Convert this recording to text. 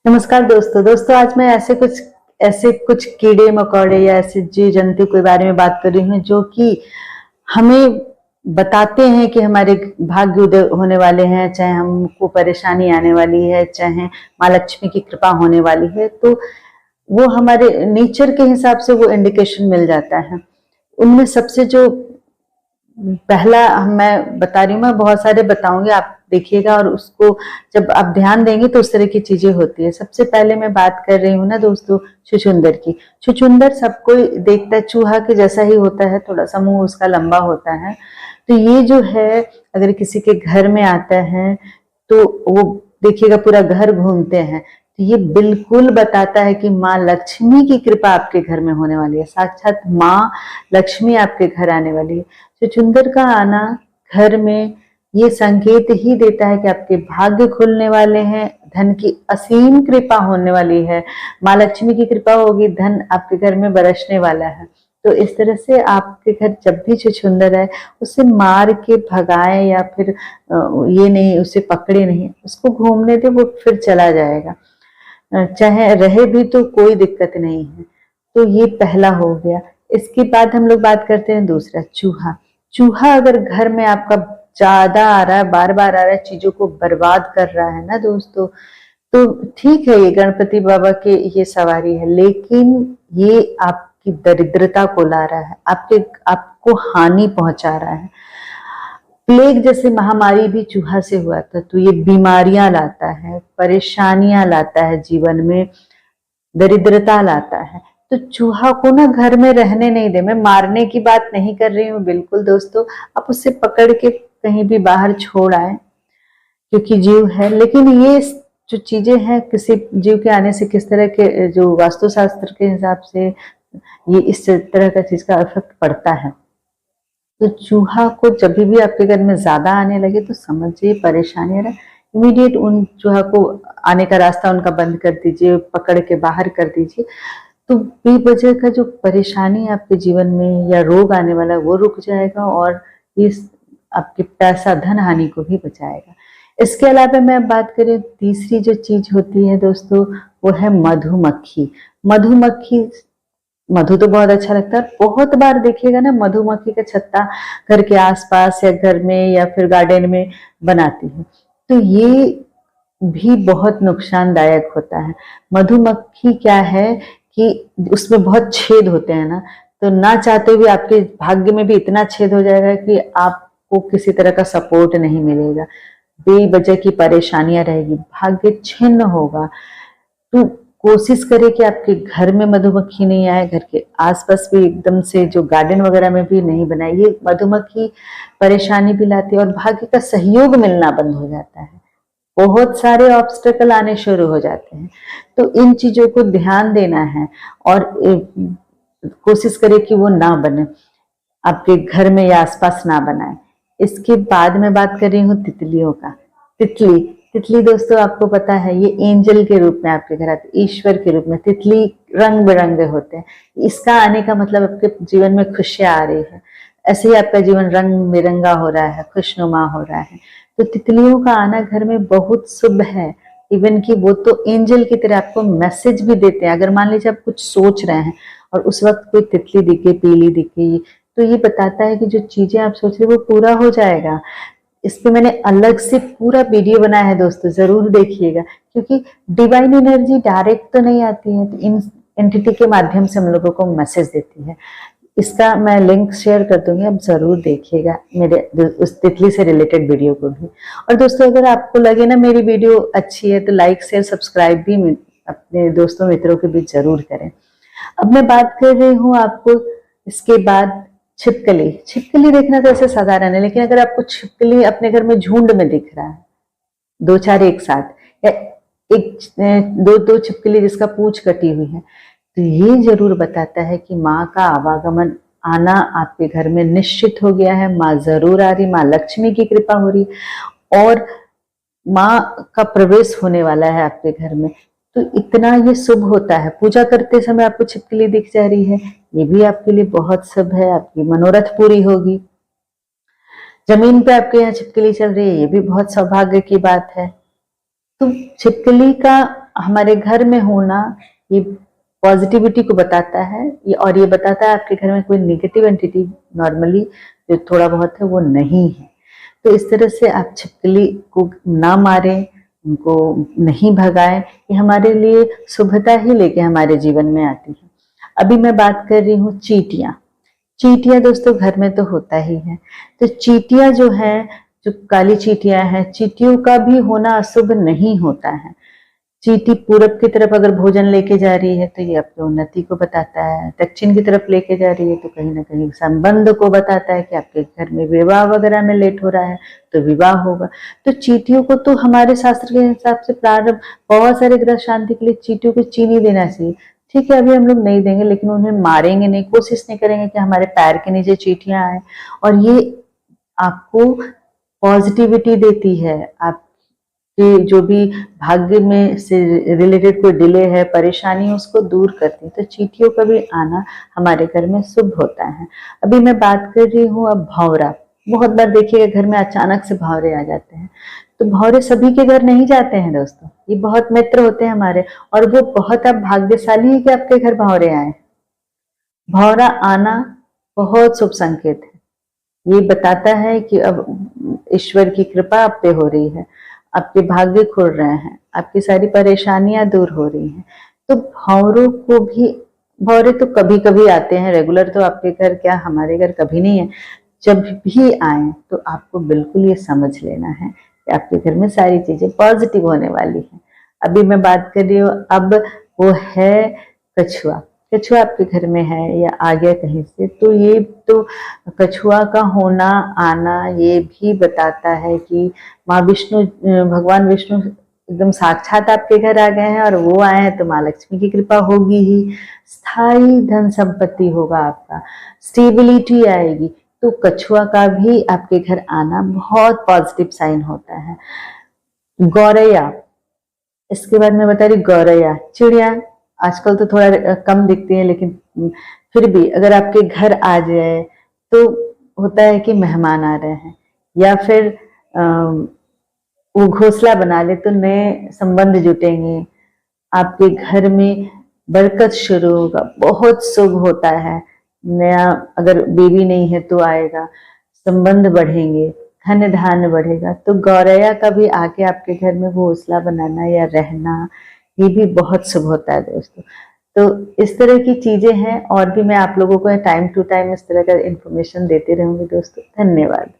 नमस्कार दोस्तों आज मैं ऐसे कुछ कीड़े मकोड़े या ऐसे जीव जंतु के बारे में बात कर रही हूँ जो कि हमें बताते हैं कि हमारे भाग्य उदय होने वाले हैं, चाहे हमको परेशानी आने वाली है, चाहे माँ लक्ष्मी की कृपा होने वाली है। तो वो हमारे नेचर के हिसाब से वो इंडिकेशन मिल जाता है। उनमें सबसे जो पहला मैं बता रही हूँ, मैं बहुत सारे बताऊंगी, आप देखिएगा और उसको जब आप ध्यान देंगे तो उस तरह की चीजें होती है। सबसे पहले मैं बात कर रही हूँ ना दोस्तों, छुछुंदर की। छुछुंदर सबको देखता है, चूहा के जैसा ही होता है, थोड़ा सा मुंह उसका लंबा होता है। तो ये जो है, अगर किसी के घर में आता है तो वो देखिएगा पूरा घर घूमते हैं, तो ये बिल्कुल बताता है कि माँ लक्ष्मी की कृपा आपके घर में होने वाली है, साक्षात माँ लक्ष्मी आपके घर आने वाली है। छुछुंदर का आना घर में ये संकेत ही देता है कि आपके भाग्य खुलने वाले हैं, धन की असीम कृपा होने वाली है, माँ लक्ष्मी की कृपा होगी, धन आपके घर में बरसने वाला है। तो इस तरह से आपके घर जब भी छुछुंदर है, उसे मार के भगाए या फिर ये नहीं, उसे पकड़े नहीं, उसको घूमने दे, वो फिर चला जाएगा, चाहे रहे भी तो कोई दिक्कत नहीं है। तो ये पहला हो गया। इसके बाद हम लोग बात करते हैं दूसरा, चूहा। चूहा अगर घर में आपका ज्यादा आ रहा है, बार बार आ रहा है, चीजों को बर्बाद कर रहा है ना दोस्तों, तो ठीक है, ये गणपति बाबा के ये सवारी है, लेकिन ये आपकी दरिद्रता को ला रहा है, आपको हानि पहुंचा रहा है। प्लेग जैसे महामारी भी चूहा से हुआ था, तो ये बीमारियां लाता है, परेशानियां लाता है, जीवन में दरिद्रता लाता है। तो चूहा को ना घर में रहने नहीं दे। मैं मारने की बात नहीं कर रही हूँ बिल्कुल दोस्तों, आप उससे पकड़ के कहीं भी बाहर छोड़ आए, क्योंकि जीव है। लेकिन ये जो चीजें हैं, किसी जीव के आने से किस तरह के, जो वास्तुशास्त्र के हिसाब से ये इस तरह का चीज का इफेक्ट पड़ता है। तो चूहा को जब भी आपके घर में ज्यादा आने लगे तो समझिए परेशानी है, इमीडिएट उन चूहा को आने का रास्ता उनका बंद कर दीजिए, पकड़ के बाहर कर दीजिए। तो बेवजह का जो परेशानी आपके जीवन में या रोग आने वाला है वो रुक जाएगा, और इस आपके पैसा धन हानि को भी बचाएगा। इसके अलावा मैं बात करें, तीसरी जो चीज होती है दोस्तों, वो है मधुमक्खी। मधुमक्खी, मधु तो बहुत अच्छा लगता है, बहुत बार देखिएगा ना मधुमक्खी का छत्ता घर के आसपास या घर में या फिर गार्डन में बनाती है, तो ये भी बहुत नुकसानदायक होता है। मधुमक्खी क्या है कि उसमें बहुत छेद होते हैं ना, तो ना चाहते हुए आपके भाग्य में भी इतना छेद हो जाएगा कि आपको किसी तरह का सपोर्ट नहीं मिलेगा, बेवजह की परेशानियां रहेगी, भाग्य छिन्न होगा। तो कोशिश करें कि आपके घर में मधुमक्खी नहीं आए, घर के आसपास भी एकदम से जो गार्डन वगैरह में भी नहीं बनाए। ये मधुमक्खी परेशानी भी लाती है और भाग्य का सहयोग मिलना बंद हो जाता है, बहुत सारे ऑब्स्टेकल आने शुरू हो जाते हैं। तो इन चीजों को ध्यान देना है और कोशिश करें कि वो ना बने, आपके घर में या आसपास ना बनाए। इसके बाद मैं बात कर रही हूँ तितलियों का। तितली, तितली दोस्तों आपको पता है ये एंजल के रूप में आपके घर आते, ईश्वर के रूप में। तितली रंग बिरंगे होते हैं, इसका आने का मतलब आपके जीवन में खुशियां आ रही है, ऐसे ही आपका जीवन रंग बिरंगा हो रहा है, खुशनुमा हो रहा है। तो तितलियों का आना घर में बहुत शुभ है। इवन कि वो तो एंजल की तरह आपको मैसेज भी देते हैं। अगर मान लीजिए आप कुछ सोच रहे हैं और उस वक्त कोई तितली दिखे, पीली दिखे, तो ये बताता है कि जो चीजें आप सोच रहे हैं वो पूरा हो जाएगा। इस पे मैंने अलग से पूरा वीडियो बनाया है दोस्तों, जरूर देखिएगा, क्योंकि डिवाइन एनर्जी डायरेक्ट तो नहीं आती है, तो इन एंटिटी के माध्यम से हम लोगों को मैसेज देती है। इसका मैं लिंक शेयर कर दूंगी, आप जरूर देखिएगा मेरे उस तितली से रिलेटेड वीडियो को भी। और दोस्तों अगर आपको लगे ना मेरी वीडियो अच्छी है तो लाइक शेयर सब्सक्राइब भी अपने दोस्तों मित्रों के बीच जरूर करें। अब मैं बात कर रही हूँ आपको इसके बाद छिपकली। छिपकली देखना तो ऐसे साधारण है, लेकिन अगर आपको छिपकली अपने घर में झुंड में दिख रहा है, दो चार एक साथ, या दो दो छिपकली जिसका पूंछ कटी हुई है, तो ये जरूर बताता है कि माँ का आवागमन आना आपके घर में निश्चित हो गया है। माँ जरूर आ रही, माँ लक्ष्मी की कृपा हो रही और माँ का प्रवेश होने वाला है आपके घर में। तो इतना ये शुभ होता है। पूजा करते समय आपको छिपकली दिख जा रही है, ये भी आपके लिए बहुत शुभ है, आपकी मनोरथ पूरी होगी। जमीन पे आपके यहाँ छिपकली चल रही है, ये भी बहुत सौभाग्य की बात है। तो छिपकली का हमारे घर में होना ये पॉजिटिविटी को बताता है, ये और ये बताता है आपके घर में कोई नेगेटिव एंटिटी नॉर्मली जो थोड़ा बहुत है वो नहीं है। तो इस तरह से आप छिपकली को ना मारें, उनको नहीं भगाएं, ये हमारे लिए शुभता ही लेके हमारे जीवन में आती है। अभी मैं बात कर रही हूँ चींटियां। चींटियां दोस्तों घर में तो होता ही है। तो चींटियां जो है, जो काली चींटियां हैं, चींटियों का भी होना अशुभ नहीं होता है। चींटी पूरब की तरफ अगर भोजन लेके जा रही है तो ये अपनी उन्नति को बताता है, दक्षिण की तरफ लेके जा रही है तो कहीं ना कहीं संबंध को बताता है कि आपके घर में विवाह वगैरह में लेट हो रहा है तो विवाह होगा। तो चींटियों को तो हमारे शास्त्र के हिसाब से प्रारंभ बहुत सारे ग्रह शांति के लिए चींटियों को चीनी देना चाहिए। ठीक है, अभी हम लोग नहीं देंगे, लेकिन उन्हें मारेंगे नहीं, कोशिश नहीं करेंगे कि हमारे पैर के नीचे चींटियां आए। और ये आपको पॉजिटिविटी देती है, आपके जो भी भाग्य में से रिलेटेड कोई डिले है, परेशानी है, उसको दूर करती है। तो चींटियों का भी आना हमारे घर में शुभ होता है। अभी मैं बात कर रही हूँ अब भंवरा। बहुत बार देखिएगा घर में अचानक से भंवरे आ जाते हैं। तो भंवरे सभी के घर नहीं जाते हैं दोस्तों, ये बहुत मित्र होते हैं हमारे, और वो बहुत आप भाग्यशाली है कि आपके घर भंवरे आए। भंवरा आना बहुत शुभ संकेत है। ये बताता है कि अब ईश्वर की कृपा आप पे हो रही है, आपके भाग्य खुल रहे हैं, आपकी सारी परेशानियां दूर हो रही हैं। तो भंवरों को भी, भंवरे तो कभी कभी आते हैं, रेगुलर तो आपके घर क्या हमारे घर कभी नहीं है। जब भी आए तो आपको बिल्कुल ये समझ लेना है कि आपके घर में सारी चीजें पॉजिटिव होने वाली हैं। अभी मैं बात कर रही हूँ अब वो है कछुआ। कछुआ आपके घर में है या आ गया कहीं से, तो ये तो कछुआ का होना आना ये भी बताता है कि माँ विष्णु, भगवान विष्णु एकदम साक्षात आपके घर आ गए हैं, और वो आए हैं तो माँ लक्ष्मी की कृपा होगी ही। स्थायी धन संपत्ति होगा, आपका स्टेबिलिटी आएगी। तो कछुआ का भी आपके घर आना बहुत पॉजिटिव साइन होता है। गौरैया, इसके बाद मैं बता रही गौरैया, चिड़िया आजकल तो थोड़ा कम दिखती है, लेकिन फिर भी अगर आपके घर आ जाए तो होता है कि मेहमान आ रहे हैं, या फिर वो घोंसला बना ले तो नए संबंध जुटेंगे, आपके घर में बरकत शुरू होगा, बहुत शुभ होता है। नया अगर बेबी नहीं है तो आएगा, संबंध बढ़ेंगे, धन धान्य बढ़ेगा। तो गौरैया का भी आके आपके घर में घोंसला बनाना या रहना, ये भी बहुत शुभ होता है दोस्तों। तो इस तरह की चीजें हैं, और भी मैं आप लोगों को टाइम टू टाइम इस तरह का इंफॉर्मेशन देते रहूंगी दोस्तों। धन्यवाद।